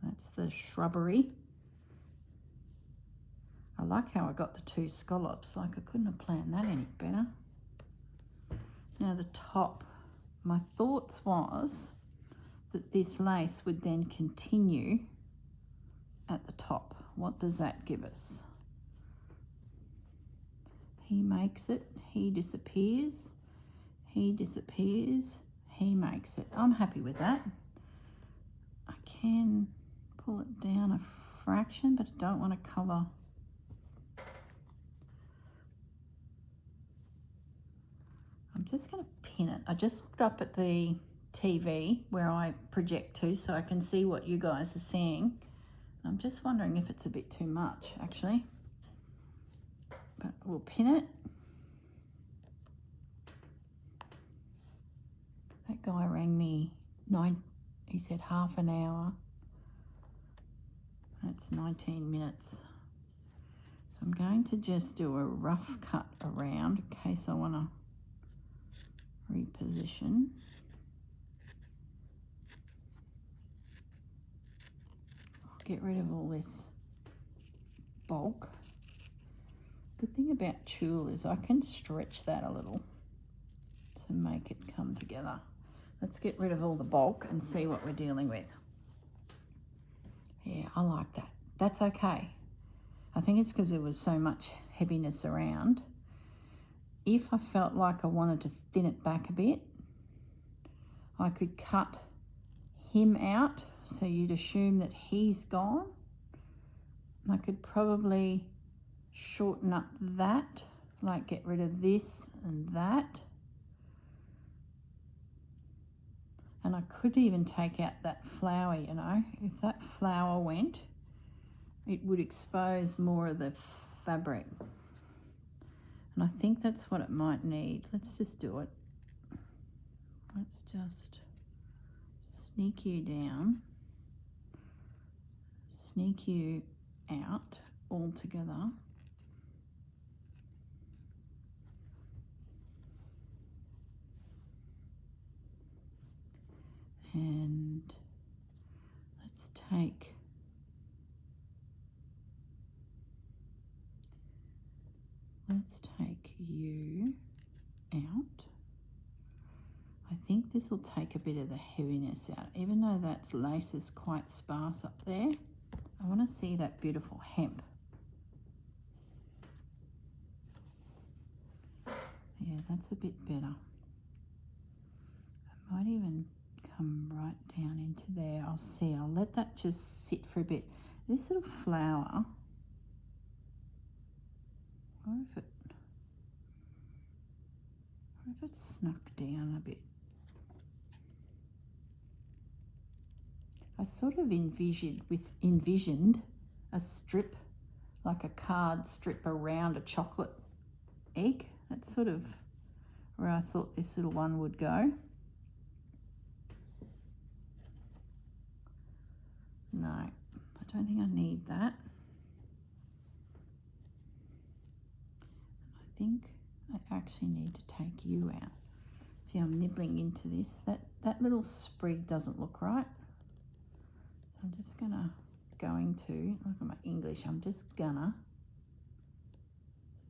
That's the shrubbery. I like how I got the two scallops, like I couldn't have planned that any better. Now the top, my thoughts was that this lace would then continue at the top. What does that give us? He makes it, he disappears, he disappears, he makes it. I'm happy with that. I can pull it down a fraction, but I don't want to cover. I'm just going to pin it. I just looked up at the TV where I project to so I can see what you guys are seeing. I'm just wondering if it's a bit too much, actually. But we'll pin it. That guy rang me, he said half an hour. That's 19 minutes. So I'm going to just do a rough cut around in case I want to reposition. I'll get rid of all this bulk. The thing about tulle is I can stretch that a little to make it come together. Let's get rid of all the bulk and see what we're dealing with. Yeah, I like that. That's okay. I think it's because there was so much heaviness around. If I felt like I wanted to thin it back a bit, I could cut him out so you'd assume that he's gone. I could probably shorten up that, like get rid of this and that. And I could even take out that flower, you know. If that flower went, it would expose more of the fabric. And I think that's what it might need. Let's just do it. Let's just sneak you down, sneak you out all together. And let's take you out. I think this will take a bit of the heaviness out, even though that lace is quite sparse up there. I want to see that beautiful hemp. Yeah, that's a bit better. I might even come right down into there. I'll see. I'll let that just sit for a bit. This little flower, what if it snuck down a bit? I sort of envisioned a strip, like a card strip around a chocolate egg. That's sort of where I thought this little one would go. No, I don't think I need that. I think I actually need to take you out. See, I'm nibbling into this. That little sprig doesn't look right. I'm just gonna, look at my English, I'm just gonna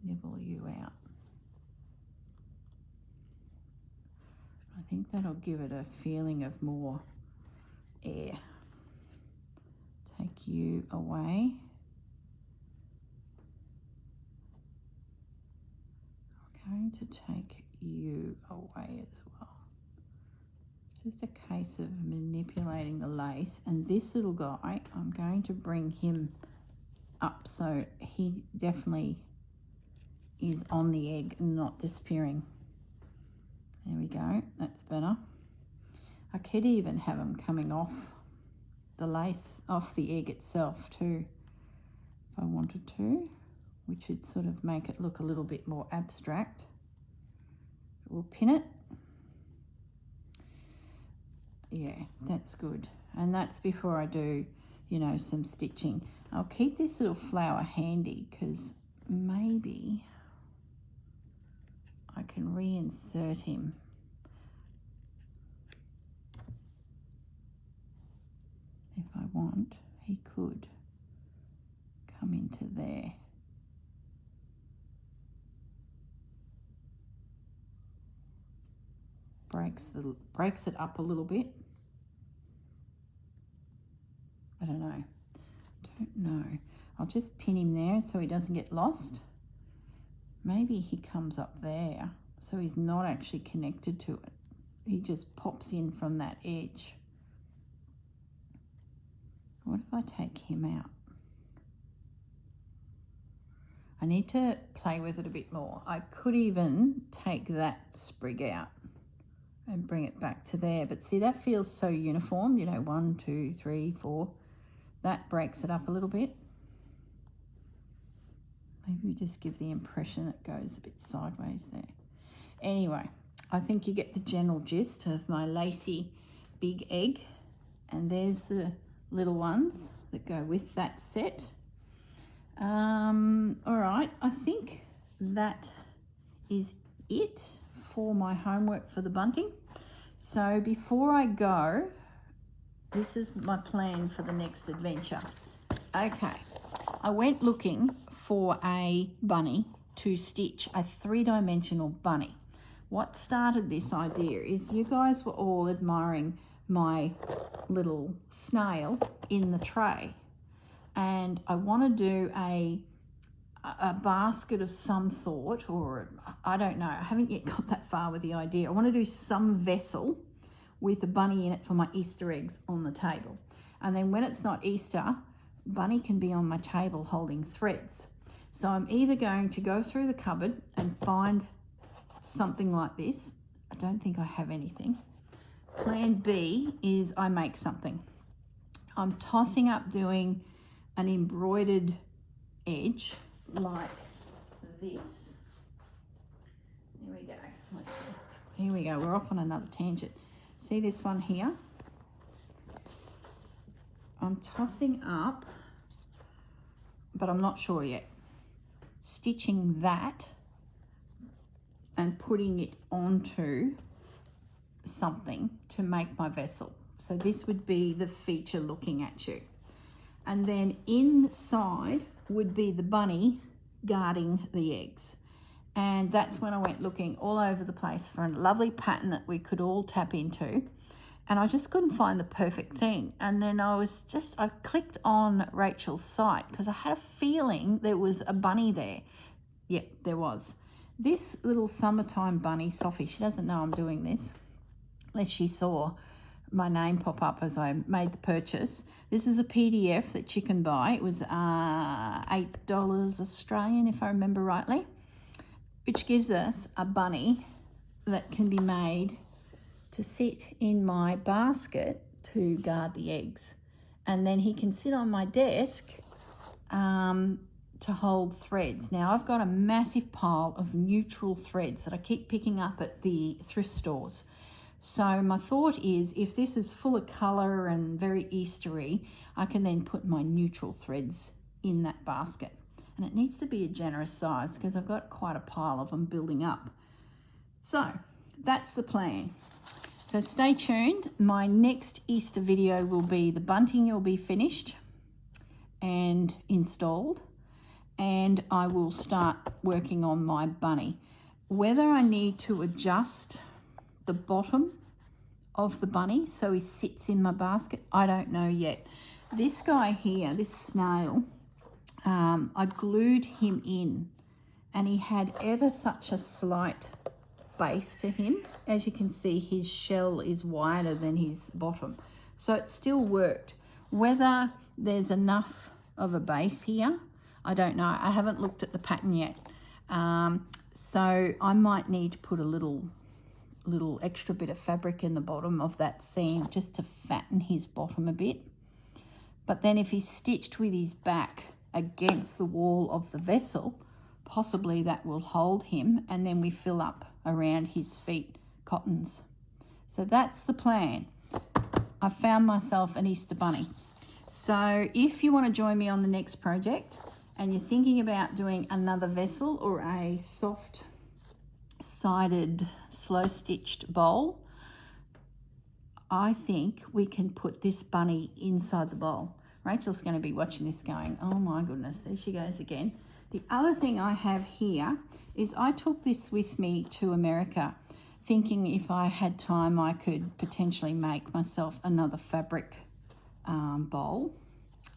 nibble you out. I think that'll give it a feeling of more air. Take you away. I'm going to take you away as well. Just a case of manipulating the lace, and this little guy, I'm going to bring him up so he definitely is on the egg and not disappearing. There we go, that's better. I could even have him coming off the lace, off the egg itself too, if I wanted to, which would sort of make it look a little bit more abstract. We'll pin it. Yeah, that's good. And that's before I do, you know, some stitching. I'll keep this little flower handy because maybe I can reinsert him. If I want, he could come into there. Breaks it up a little bit. I don't know. I'll just pin him there so he doesn't get lost. Maybe he comes up there so he's not actually connected to it. He just pops in from that edge. What if I take him out? I need to play with it a bit more. I could even take that sprig out and bring it back to there. But see, that feels so uniform, you know, 1, 2, 3, 4. That breaks it up a little bit. Maybe we just give the impression it goes a bit sideways there. Anyway, I think you get the general gist of my lacy big egg. And there's the little ones that go with that set. All right, I think that is it for my homework for the bunting. So before I go, this is my plan for the next adventure. Okay, I went looking for a bunny to stitch a 3-dimensional bunny. What started this idea is you guys were all admiring my little snail in the tray, and I want to do a basket of some sort, or I don't know, I haven't yet got that far with the idea. I want to do some vessel with a bunny in it for my Easter eggs on the table. And then when it's not Easter, bunny can be on my table holding threads. So I'm either going to go through the cupboard and find something like this. I don't think I have anything. Plan B is I make something. I'm tossing up doing an embroidered edge like this. Here we go. Here we go. We're off on another tangent. See this one here? I'm tossing up, but I'm not sure yet. Stitching that and putting it onto something to make my vessel. So this would be the feature looking at you. And then inside would be the bunny guarding the eggs. And that's when I went looking all over the place for a lovely pattern that we could all tap into. And I just couldn't find the perfect thing. And then I clicked on Rachel's site because I had a feeling there was a bunny there. Yep, there was. This little summertime bunny, Sophie, she doesn't know I'm doing this, unless she saw my name pop up as I made the purchase. This is a PDF that you can buy. It was $8 Australian, if I remember rightly, which gives us a bunny that can be made to sit in my basket to guard the eggs. And then he can sit on my desk to hold threads. Now I've got a massive pile of neutral threads that I keep picking up at the thrift stores. So my thought is, if this is full of colour and very Eastery, I can then put my neutral threads in that basket. And it needs to be a generous size because I've got quite a pile of them building up. So that's the plan. So stay tuned. My next Easter video will be the bunting will be finished and installed, and I will start working on my bunny. Whether I need to adjust the bottom of the bunny so he sits in my basket, I don't know yet. This guy here, this snail, I glued him in, and he had ever such a slight base to him. As you can see, his shell is wider than his bottom, so it still worked. Whether there's enough of a base here, I don't know. I haven't looked at the pattern yet, so I might need to put a little extra bit of fabric in the bottom of that seam just to fatten his bottom a bit. But then if he's stitched with his back against the wall of the vessel, possibly that will hold him, and then we fill up around his feet cottons. So that's the plan. I found myself an Easter bunny. So if you want to join me on the next project and you're thinking about doing another vessel or a soft sided slow stitched bowl, I think we can put this bunny inside the bowl. Rachel's going to be watching this going, oh my goodness, there she goes again. The other thing I have here is I took this with me to America, thinking if I had time I could potentially make myself another fabric bowl.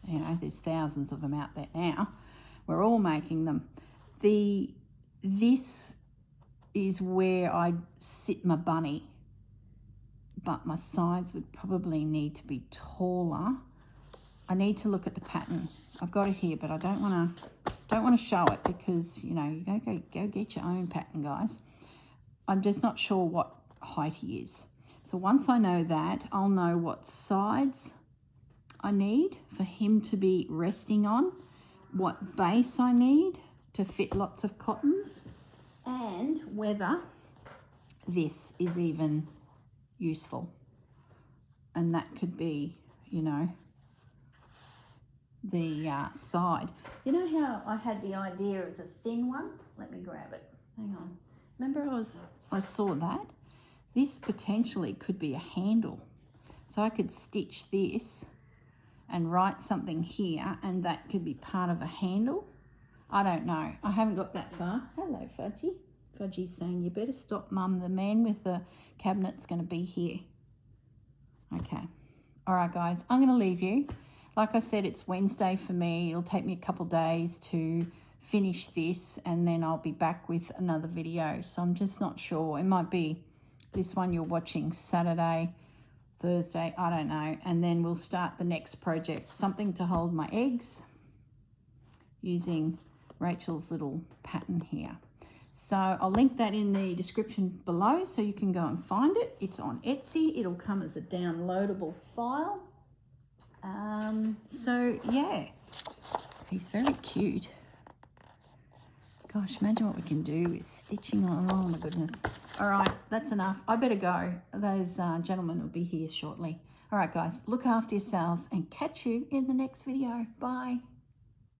You know, there's thousands of them out there now. We're all making them. This is where I'd sit my bunny, but my sides would probably need to be taller. I need to look at the pattern. I've got it here, but I don't want to show it because, you know, you go get your own pattern, guys. I'm just not sure what height he is. So once I know that, I'll know what sides I need for him to be resting on, what base I need to fit lots of cottons, and whether this is even useful. And that could be, you know, the side. You know how I had the idea of the thin one? Let me grab it. Hang on. Remember I saw that? This potentially could be a handle. So I could stitch this and write something here, and that could be part of a handle. I don't know. I haven't got that far. Hello, Fudgy. Fudgy's saying, you better stop, Mum. The man with the cabinet's going to be here. Okay. All right, guys. I'm going to leave you. Like I said, it's Wednesday for me. It'll take me a couple days to finish this, and then I'll be back with another video. So I'm just not sure. It might be this one you're watching Saturday, Thursday, I don't know. And then we'll start the next project. Something to hold my eggs using Rachel's little pattern here. So I'll link that in the description below so you can go and find it. It's on Etsy. It'll come as a downloadable file. So yeah, he's very cute. Gosh, imagine what we can do with stitching on. Oh my goodness. All right, that's enough. I better go. Those gentlemen will be here shortly. All right, guys, look after yourselves and catch you in the next video. Bye.